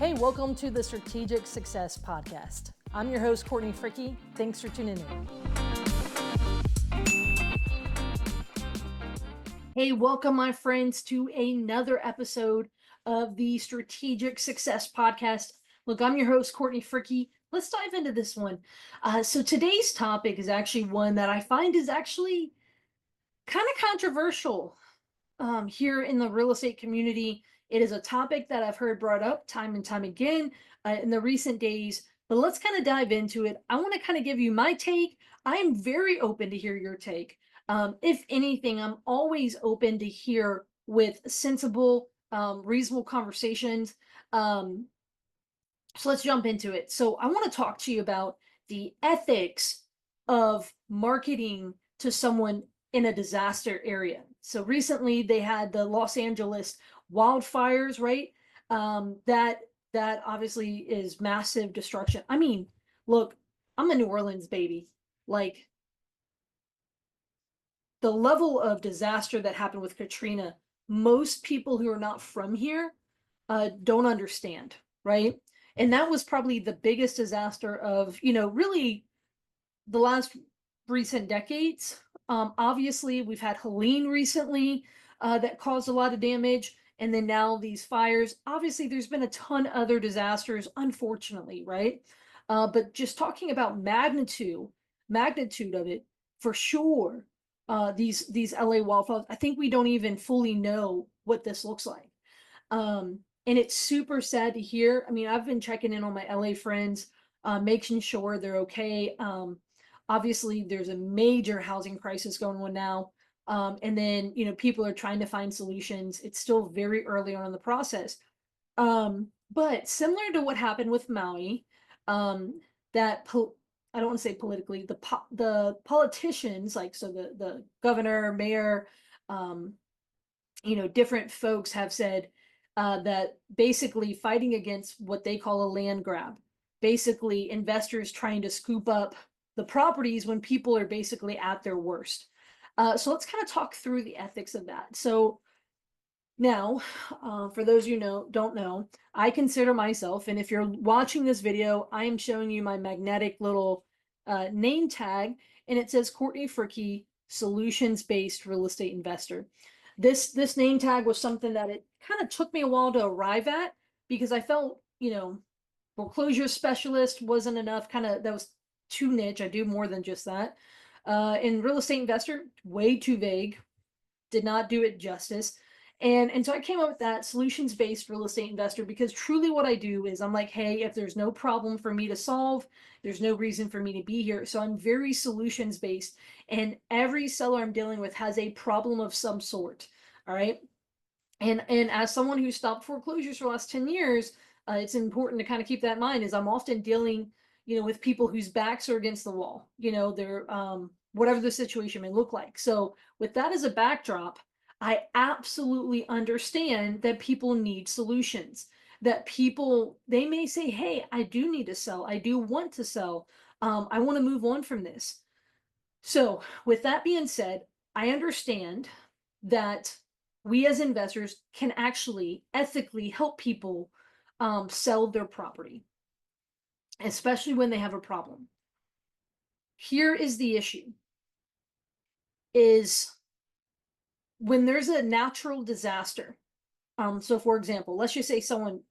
Hey, welcome to the Strategic Success Podcast. I'm your host, Courtney. Thanks for tuning in. Hey, welcome, my friends, to another episode of the Strategic Success Podcast. Look, I'm your host, Courtney. Let's dive into this one. So today's topic is actually one that I find is actually kind of controversial here in the real estate community. It is a topic that I've heard brought up time and time again in the recent days, but let's kind of dive into it. I want to kind of give you my take. I am very open to hear your take. If anything, I'm always open to hear with sensible, reasonable conversations. So let's jump into it. So I want to talk to you about the ethics of marketing to someone in a disaster area. So recently they had the Los Angeles wildfires, right? That obviously is massive destruction. I mean, look, I'm a New Orleans baby. Like, the level of disaster that happened with Katrina, most people who are not from here don't understand, right? And that was probably the biggest disaster of, really the last recent decades. Obviously, we've had Helene recently that caused a lot of damage. And then now these fires. Obviously, there's been a ton of other disasters, unfortunately, right? But just talking about magnitude of it, for sure, these LA wildfires, I think we don't even fully know what this looks like. And it's super sad to hear. I mean, I've been checking in on my LA friends, making sure they're okay. Obviously, there's a major housing crisis going on now. And then, people are trying to find solutions. It's still very early on in the process. But similar to what happened with Maui, that I don't want to say politically, the politicians, like, so the governor, mayor, different folks have said that basically fighting against what they call a land grab, basically investors trying to scoop up the properties when people are basically at their worst. So let's kind of talk through the ethics of that. So now, for those don't know, I consider myself, and if you're watching this video, I am showing you my magnetic little name tag, and it says Courtney Fricky, solutions-based real estate investor. This name tag was something that it kind of took me a while to arrive at, because I felt, foreclosure specialist wasn't enough. That was too niche. I do more than just that. And real estate investor, way too vague. Did not do it justice. And so I came up with that solutions-based real estate investor, because truly what I do is I'm like, hey, if there's no problem for me to solve, there's no reason for me to be here. So I'm very solutions-based, and every seller I'm dealing with has a problem of some sort. All right. And as someone who stopped foreclosures for the last 10 years, it's important to kind of keep that in mind, is I'm often dealing, with people whose backs are against the wall, they're, whatever the situation may look like. So with that as a backdrop, I absolutely understand that people need solutions, that they may say, hey, I do need to sell. I do want to sell. I want to move on from this. So with that being said, I understand that we as investors can actually ethically help people sell their property, especially when they have a problem. Here is the issue, is when there's a natural disaster. So for example, let's just say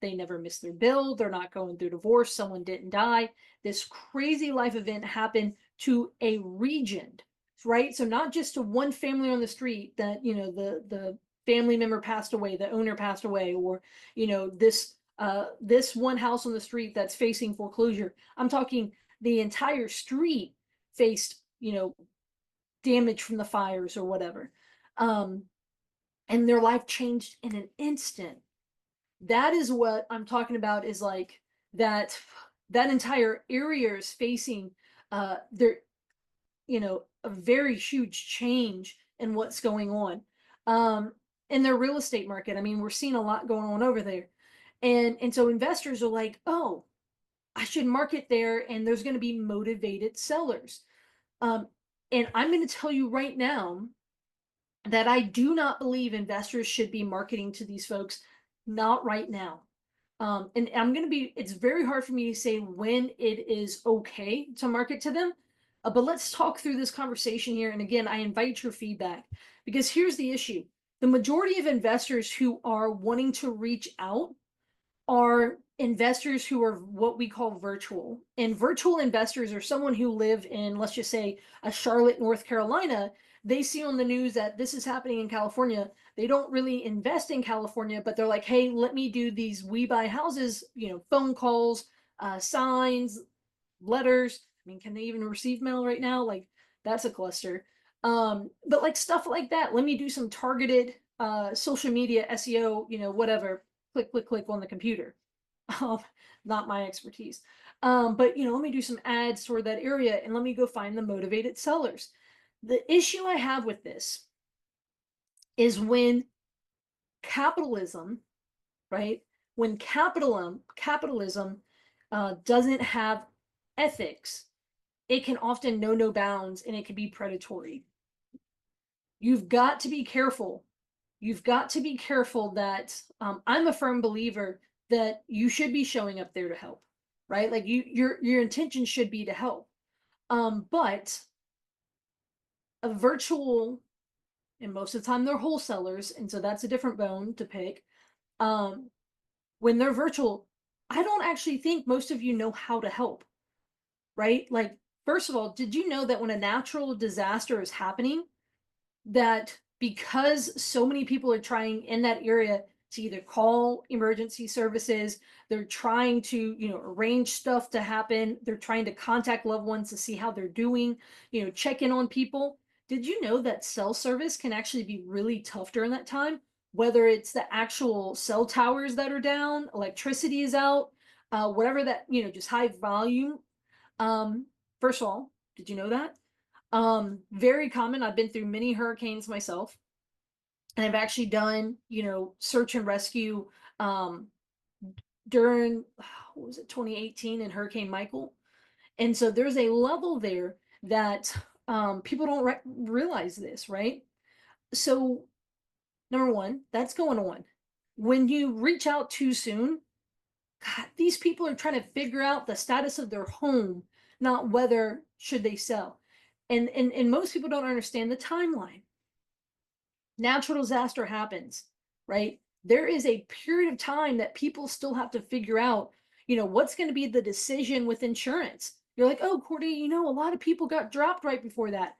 they never missed their bill, they're not going through divorce, someone didn't die, this crazy life event happened to a region, right? So not just to one family on the street that, the family member passed away, the owner passed away, or, this one house on the street that's facing foreclosure. I'm talking the entire street faced, damage from the fires or whatever. And their life changed in an instant. That is what I'm talking about, is like that entire area is facing their, a very huge change in what's going on in their real estate market. I mean, we're seeing a lot going on over there. And so investors are like, oh, I should market there, and there's going to be motivated sellers. And I'm going to tell you right now that I do not believe investors should be marketing to these folks. Not right now. And it's very hard for me to say when it is okay to market to them. But let's talk through this conversation here. And again, I invite your feedback because here's the issue. The majority of investors who are wanting to reach out are investors who are what we call virtual. And virtual investors are someone who live in, let's just say, a Charlotte, North Carolina. They see on the news that this is happening in California. They don't really invest in California, but they're like, hey, let me do these we buy houses, phone calls, signs, letters. I mean, can they even receive mail right now? Like, that's a cluster. But like stuff like that. Let me do some targeted social media SEO, whatever. Click, click, click on the computer. Um, Not my expertise. But let me do some ads toward that area and let me go find the motivated sellers. The issue I have with this is when capitalism, right? When capitalism doesn't have ethics, it can often know no bounds and it can be predatory. You've got to be careful. You've got to be careful that I'm a firm believer that you should be showing up there to help, right? Like your intention should be to help. But a virtual, and most of the time they're wholesalers, and so that's a different bone to pick. Um, when they're virtual, I don't actually think most of you know how to help, right? Like, first of all, did you know that when a natural disaster is happening, that because so many people are trying in that area to either call emergency services, they're trying to, arrange stuff to happen, they're trying to contact loved ones to see how they're doing, check in on people. Did you know that cell service can actually be really tough during that time? Whether it's the actual cell towers that are down, electricity is out, whatever that, just high volume. Um, First of all, did you know that? Very common. I've been through many hurricanes myself, and I've actually done, search and rescue um during what was it, 2018 and Hurricane Michael. And so there's a level there that people don't realize this, right? So number one, that's going on. When you reach out too soon, God, these people are trying to figure out the status of their home, not whether should they sell. And most people don't understand the timeline. Natural disaster happens, right? There is a period of time that people still have to figure out, what's going to be the decision with insurance. You're like, oh, Courtney, a lot of people got dropped right before that.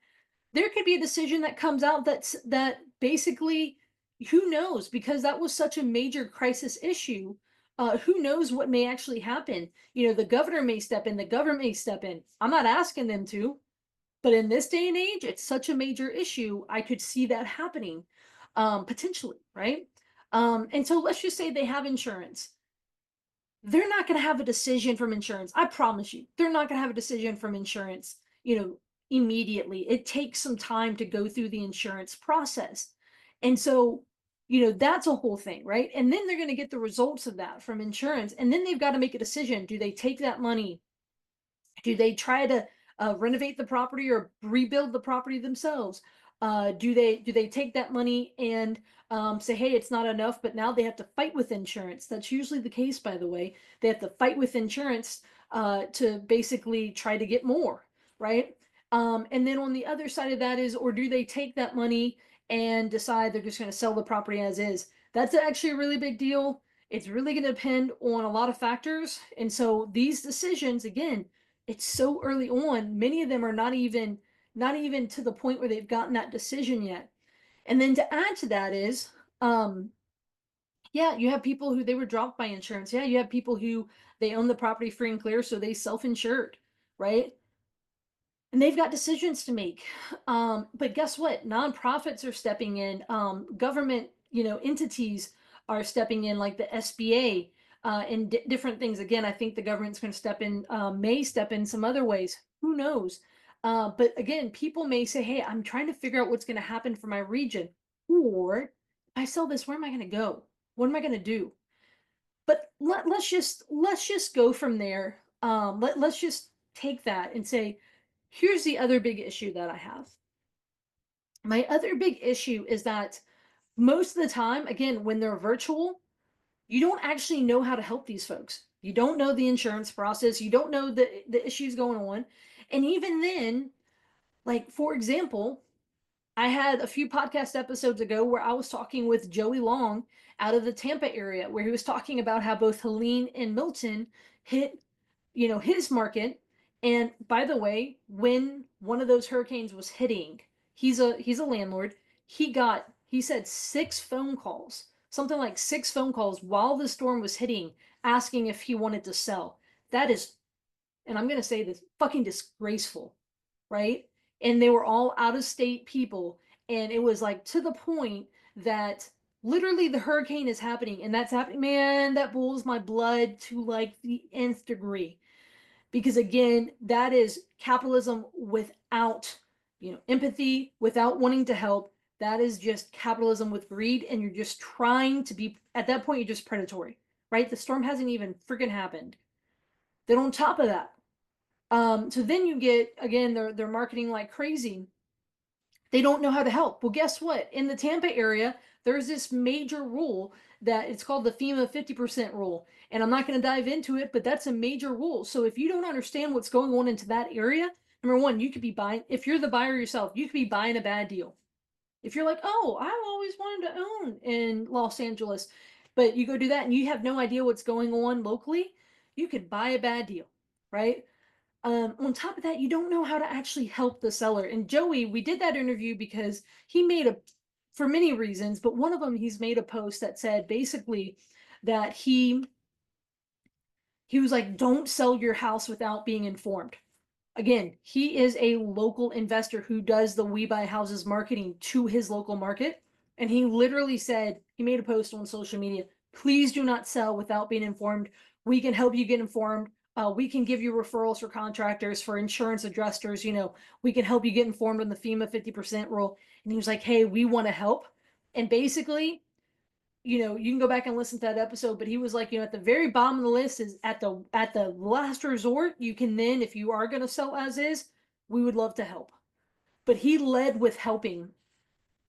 There could be a decision that comes out that basically, who knows, because that was such a major crisis issue. Who knows what may actually happen? The governor may step in, the government may step in. I'm not asking them to, but in this day and age, it's such a major issue. I could see that happening, potentially, right? And so let's just say they have insurance. They're not going to have a decision from insurance. I promise you, they're not going to have a decision from insurance, immediately. It takes some time to go through the insurance process. And so, that's a whole thing, right? And then they're going to get the results of that from insurance. And then they've got to make a decision. Do they take that money? Do they try to renovate the property or rebuild the property themselves? Do they take that money and say, hey, it's not enough, but now they have to fight with insurance? That's usually the case, by the way. They have to fight with insurance to basically try to get more, right? And then on the other side of that is, or do they take that money and decide they're just going to sell the property as is? That's actually a really big deal. It's really going to depend on a lot of factors. And so these decisions, again, it's so early on. Many of them are not even to the point where they've gotten that decision yet. And then to add to that is, yeah, you have people who they were dropped by insurance. Yeah, you have people who they own the property free and clear, so they self-insured, right? And they've got decisions to make. But guess what? Nonprofits are stepping in. Government, entities are stepping in, like the SBA, and different things. Again, I think the government's going to step in, may step in some other ways. Who knows? But again, people may say, "Hey, I'm trying to figure out what's going to happen for my region," or "If I sell this, where am I going to go? What am I going to do?" But let's just go from there. Let's just take that and say, here's the other big issue that I have. My other big issue is that most of the time, again, when they're virtual, you don't actually know how to help these folks. You don't know the insurance process. You don't know the issues going on. And even then, like, for example, I had a few podcast episodes ago where I was talking with Joey Long out of the Tampa area, where he was talking about how both Helene and Milton hit, his market. And by the way, when one of those hurricanes was hitting, he's a landlord. He said 6 phone calls, something like 6 phone calls while the storm was hitting, asking if he wanted to sell. That is, and I'm gonna say this, fucking disgraceful, right? And they were all out of state people. And it was like to the point that literally the hurricane is happening and that's happening. Man, that boils my blood to like the nth degree. Because again, that is capitalism without, empathy, without wanting to help. That is just capitalism with greed. And you're just trying to be, at that point, you're just predatory, right? The storm hasn't even freaking happened. Then on top of that, so then you get, again, they're marketing like crazy. They don't know how to help. Well, guess what? In the Tampa area, there's this major rule that it's called the FEMA 50% rule. And I'm not going to dive into it, but that's a major rule. So if you don't understand what's going on into that area, number one, you could be buying, if you're the buyer yourself, you could be buying a bad deal. If you're like, oh, I've always wanted to own in Los Angeles, but you go do that and you have no idea what's going on locally, you could buy a bad deal, right? On top of that, you don't know how to actually help the seller. And Joey, we did that interview because he made for many reasons, but one of them, he's made a post that said basically that he was like, don't sell your house without being informed. Again, he is a local investor who does the We Buy Houses marketing to his local market. And he literally said, he made a post on social media, please do not sell without being informed. We can help you get informed. We can give you referrals for contractors, for insurance adjusters. We can help you get informed on the FEMA 50% rule. And he was like, hey, we want to help. And basically, you can go back and listen to that episode, but he was like, at the very bottom of the list is at the last resort, you can then, if you are going to sell as is, we would love to help. But he led with helping.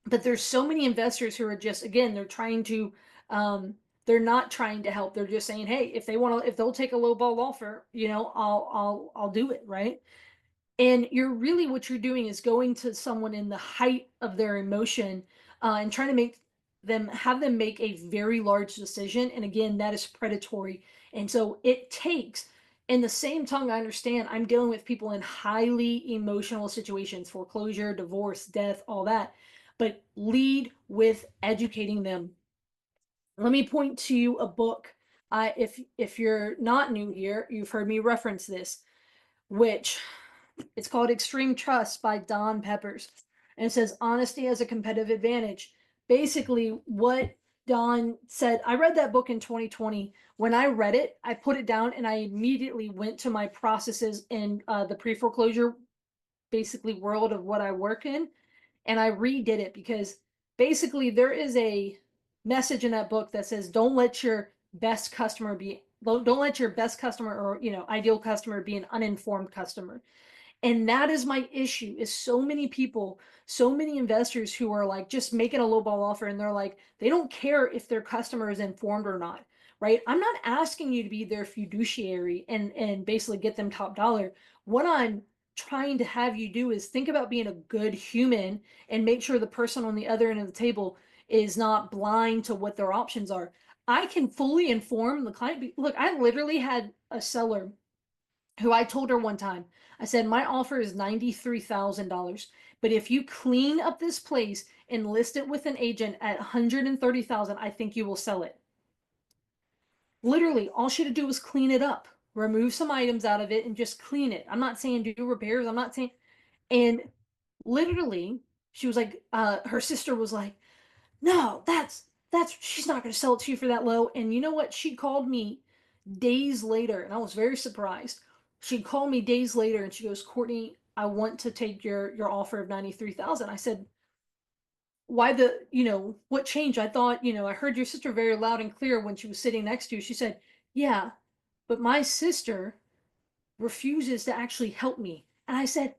But there's so many investors who are just, again, they're not trying to help. They're just saying, hey, if they'll take a low ball offer, I'll do it, right? And what you're doing is going to someone in the height of their emotion, and trying to have them make a very large decision. And again, that is predatory. And so it takes, in the same tongue, I understand I'm dealing with people in highly emotional situations, foreclosure, divorce, death, all that, but lead with educating them. Let me point to you a book. If you're not new here, you've heard me reference this, which it's called Extreme Trust by Don Peppers. And it says honesty as a competitive advantage. Basically, what Don said, I read that book in 2020. When I read it, I put it down and I immediately went to my processes in the pre foreclosure, basically, world of what I work in. And I redid it because basically there is a message in that book that says, don't let your best customer or ideal customer be an uninformed customer. And that is my issue, is so many people, so many investors who are like just making a lowball offer, and they're like, they don't care if their customer is informed or not, right? I'm not asking you to be their fiduciary and basically get them top dollar. What I'm trying to have you do is think about being a good human and make sure the person on the other end of the table is not blind to what their options are. I can fully inform the client. Look, I literally had a seller who I told her one time, I said, my offer is $93,000. But if you clean up this place and list it with an agent at 130,000, I think you will sell it. Literally, all she had to do was clean it up, remove some items out of it and just clean it. I'm not saying do repairs. I'm not saying, and literally she was like, her sister was like, no, she's not going to sell it to you for that low. And you know what? She called me days later, and I was very surprised. She called me days later and she goes, Courtney, I want to take your offer of 93,000. I said, why what changed? I thought, I heard your sister very loud and clear when she was sitting next to you. She said, yeah, but my sister refuses to actually help me. And I said,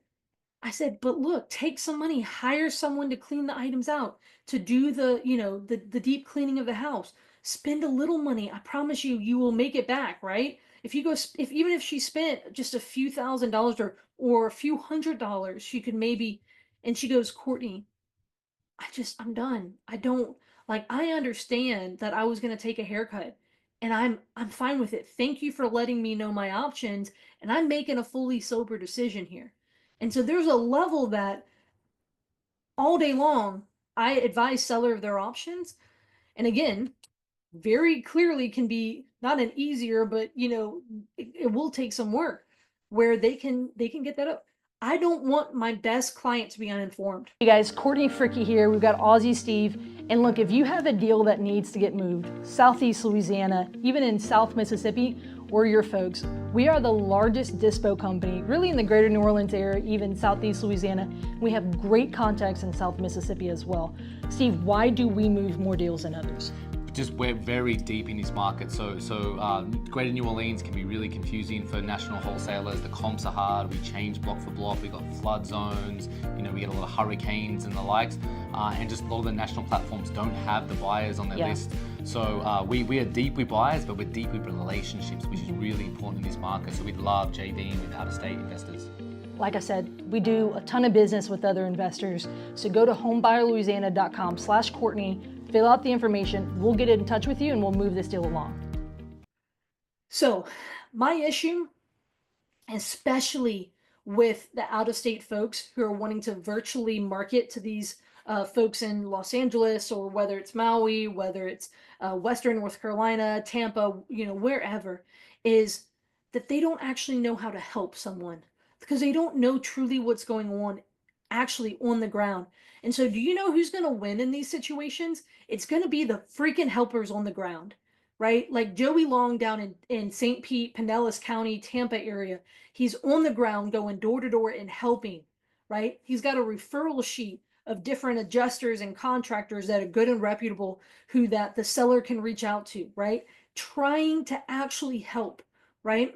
but look, take some money, hire someone to clean the items out, to do the deep cleaning of the house. spend a little money. I promise you, you will make it back, right? If you go, if even if she spent just a few $1,000s or a few $100s, she could maybe, and she goes, Courtney, I'm done. I don't like I understand that I was going to take a haircut and I'm fine with it. Thank you for letting me know my options and I'm making a fully sober decision here. And so there's a level that all day long I advise seller of their options. And again, very clearly can be not an easier, but it will take some work where they can get that up. I don't want my best client to be uninformed. Hey guys, Courtney Fricky here. We've got Aussie Steve. And look, if you have a deal that needs to get moved, Southeast Louisiana, even in South Mississippi, we're your folks. We are the largest dispo company, really in the greater New Orleans area, even Southeast Louisiana. We have great contacts in South Mississippi as well. Steve, why do we move more deals than others? Just we're very deep in this market, so Greater New Orleans can be really confusing for national wholesalers. The comps are hard. We change block for block. We got flood zones. We get a lot of hurricanes and the likes, and just a lot of the national platforms don't have the buyers on their list. So we are deep with buyers, but we're deep with relationships, which is really important in this market. So we'd love JVing with out-of-state investors. Like I said, we do a ton of business with other investors. So go to homebuyerlouisiana.com/Courtney, fill out the information, we'll get in touch with you and we'll move this deal along. So my issue, especially with the out-of-state folks who are wanting to virtually market to these folks in Los Angeles, or whether it's Maui, whether it's Western North Carolina, Tampa, wherever, is that they don't actually know how to help someone because they don't know truly what's going on actually on the ground. And so do you know who's going to win in these situations? It's going to be the freaking helpers on the ground, right? Like Joey Long down in St. Pete, Pinellas County, Tampa area. He's on the ground going door to door and helping, right? He's got a referral sheet of different adjusters and contractors that are good and reputable who that the seller can reach out to, right? Trying to actually help, right?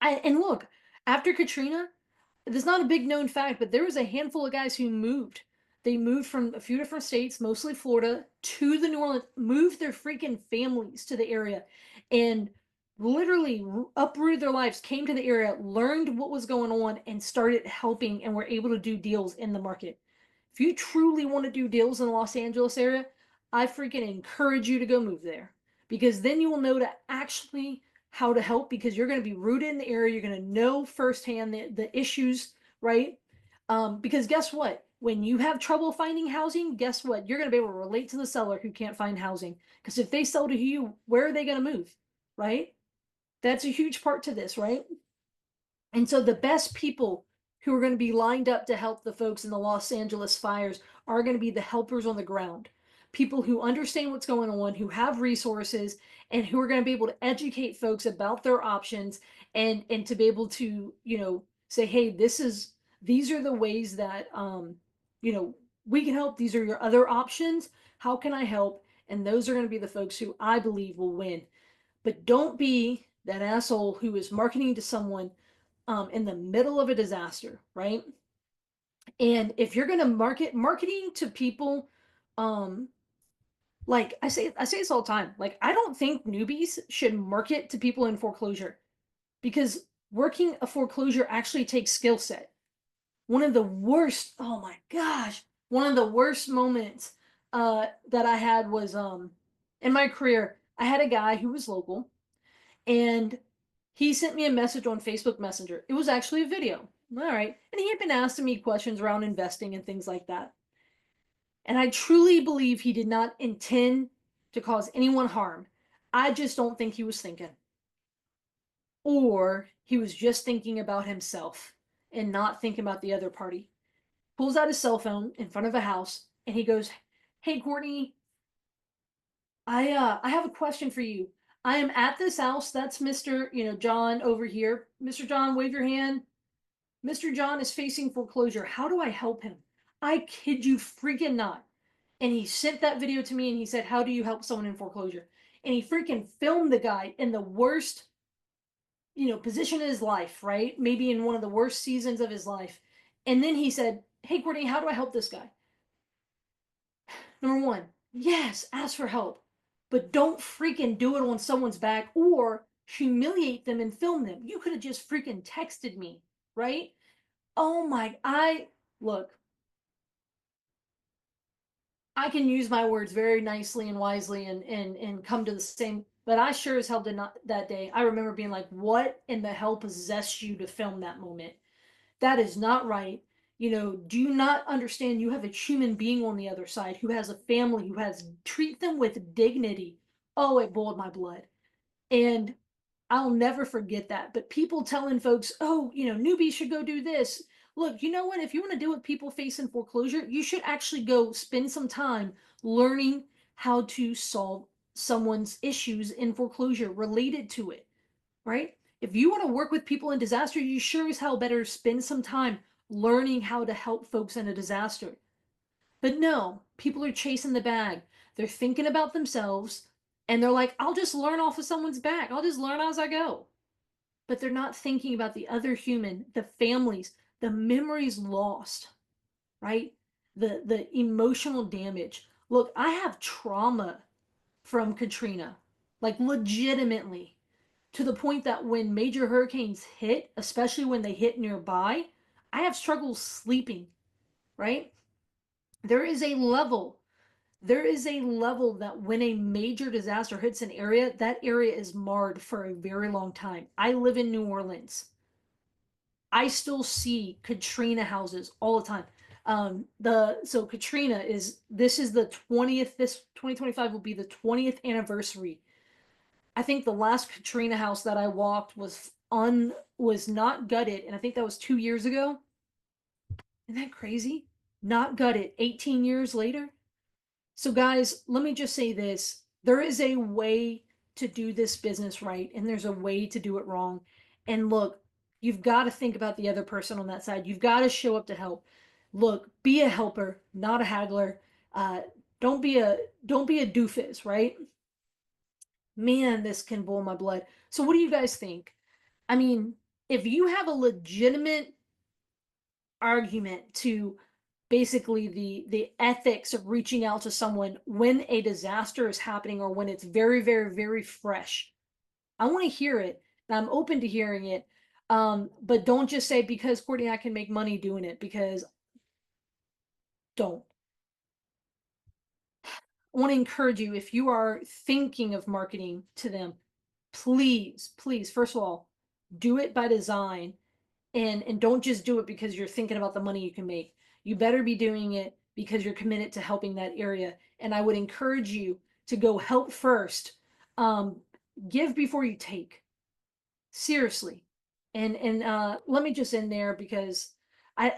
And look, after Katrina, it's not a big known fact, but there was a handful of guys who moved. They moved from a few different states, mostly Florida, to the New Orleans, moved their freaking families to the area, and literally uprooted their lives, came to the area, learned what was going on, and started helping and were able to do deals in the market. If you truly want to do deals in the Los Angeles area, I freaking encourage you to go move there because then you will know to actually how to help because you're going to be rooted in the area. You're going to know firsthand the issues, right? Because guess what? When you have trouble finding housing, guess what? You're going to be able to relate to the seller who can't find housing. Because if they sell to you, where are they going to move, right? That's a huge part to this, right? And so the best people who are going to be lined up to help the folks in the Los Angeles fires are going to be the helpers on the ground. People who understand what's going on, who have resources, and who are going to be able to educate folks about their options and to be able to, say, hey, these are the ways that we can help. These are your other options. How can I help? And those are going to be the folks who I believe will win. But don't be that asshole who is marketing to someone in the middle of a disaster, right? And if you're going to marketing to people, like I say this all the time. Like I don't think newbies should market to people in foreclosure because working a foreclosure actually takes skill set. One of the worst, oh my gosh, one of the worst moments that I had was in my career. I had a guy who was local and he sent me a message on Facebook Messenger. It was actually a video. All right. And he had been asking me questions around investing and things like that. And I truly believe he did not intend to cause anyone harm. I just don't think he was thinking. Or he was just thinking about himself and not thinking about the other party. Pulls out his cell phone in front of a house and he goes, "Hey Courtney, I have a question for you. I am at this house. That's Mr. John over here. Mr. John, wave your hand. Mr. John is facing foreclosure. How do I help him?" I kid you freaking not. And he sent that video to me and he said, "How do you help someone in foreclosure?" And he freaking filmed the guy in the worst, position in his life, right? Maybe in one of the worst seasons of his life. And then he said, "Hey, Courtney, how do I help this guy?" Number one, yes, ask for help. but don't freaking do it on someone's back or humiliate them and film them. You could have just freaking texted me, right? Oh my, look, I can use my words very nicely and wisely and come to the same, but I sure as hell did not that day. I remember being like, what in the hell possessed you to film that moment? That is not right. You know, do you not understand you have a human being on the other side who has a family, who has treat them with dignity. Oh, it boiled my blood. And I'll never forget that. But people telling folks, oh, you know, newbies should go do this. Look, you know what? If you want to deal with people facing foreclosure, you should actually go spend some time learning how to solve someone's issues in foreclosure related to it, right? If you want to work with people in disaster, you sure as hell better spend some time learning how to help folks in a disaster. But no, people are chasing the bag. They're thinking about themselves and they're like, I'll just learn off of someone's back. I'll just learn as I go. But they're not thinking about the other human, the families, the memories lost, right? The emotional damage. Look, I have trauma from Katrina, like legitimately, to the point that when major hurricanes hit, especially when they hit nearby, I have struggles sleeping, right? There is a level there is a level that when a major disaster hits an area, that area is marred for a very long time. I live in New Orleans. I still see Katrina houses all the time. So Katrina is this is the 20th, this 2025 will be the 20th anniversary. I think the last Katrina house that I walked was not gutted, and I think that was 2 years ago. Isn't that crazy? Not gutted 18 years later. So, guys, let me just say this. There is a way to do this business right, and there's a way to do it wrong. And look, you've got to think about the other person on that side. You've got to show up to help. Look, be a helper, not a haggler. Uh, don't be a don't be a doofus, right? Man, this can boil my blood. So, what do you guys think? I mean, if you have a legitimate argument to basically the ethics of reaching out to someone when a disaster is happening or when it's very very very fresh, I want to hear it and I'm open to hearing it. But don't just say because Courtney I can make money doing it, because don't. I want to encourage you, if you are thinking of marketing to them, please please first of all do it by design, and don't just do it because you're thinking about the money you can make. You better be doing it because you're committed to helping that area. And I would encourage you to go help first. Um, give before you take. Seriously. And let me just end there because I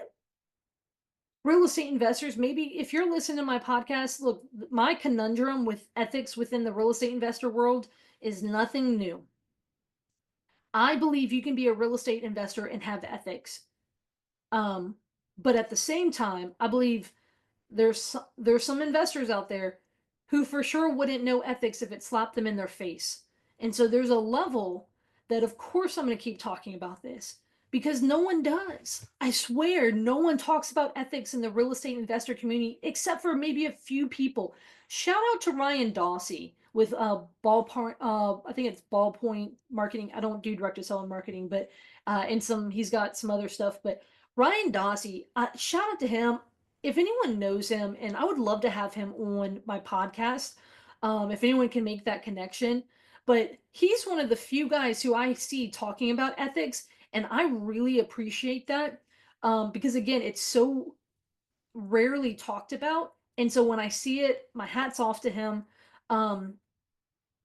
real estate investors, maybe if you're listening to my podcast, look, my conundrum with ethics within the real estate investor world is nothing new. I believe you can be a real estate investor and have ethics. Um, but at the same time, I believe there's some investors out there who for sure wouldn't know ethics if it slapped them in their face. And so there's a level that of course I'm going to keep talking about this because no one does. I swear no one talks about ethics in the real estate investor community except for maybe a few people. Shout out to Ryan Dawsey with ballpoint I think it's ballpoint marketing. I don't do direct to sell and marketing, but and some he's got some other stuff, but Ryan Dawsey, shout out to him. If anyone knows him, and I would love to have him on my podcast, if anyone can make that connection. But he's one of the few guys who I see talking about ethics, and I really appreciate that because, again, it's so rarely talked about. And so when I see it, my hat's off to him. Um,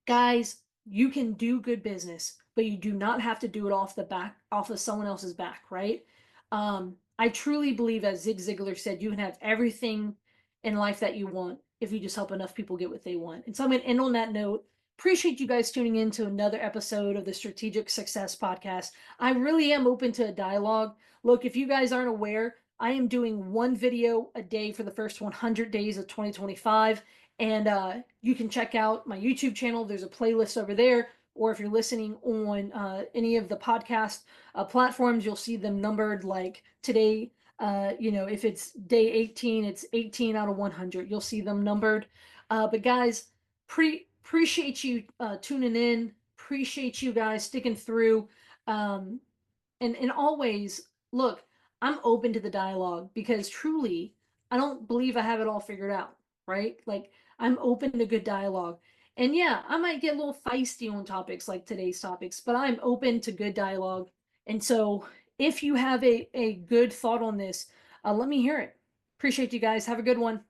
Guys, you can do good business, but you do not have to do it off of someone else's back, right? I truly believe, as Zig Ziglar said, you can have everything in life that you want if you just help enough people get what they want. And so I'm going to end on that note. Appreciate you guys tuning in to another episode of the Strategic Success Podcast. I really am open to a dialogue. Look, if you guys aren't aware, I am doing one video a day for the first 100 days of 2025. And you can check out my YouTube channel. There's a playlist over there. Or if you're listening on any of the podcast platforms, you'll see them numbered like today. If it's day 18, it's 18 out of 100. You'll see them numbered. But guys, appreciate you tuning in. Appreciate you guys sticking through. Um, and always look, I'm open to the dialogue because truly, I don't believe I have it all figured out, right? Like I'm open to good dialogue. And yeah, I might get a little feisty on topics like today's topics, but I'm open to good dialogue. And so if you have a good thought on this, let me hear it. Appreciate you guys. Have a good one.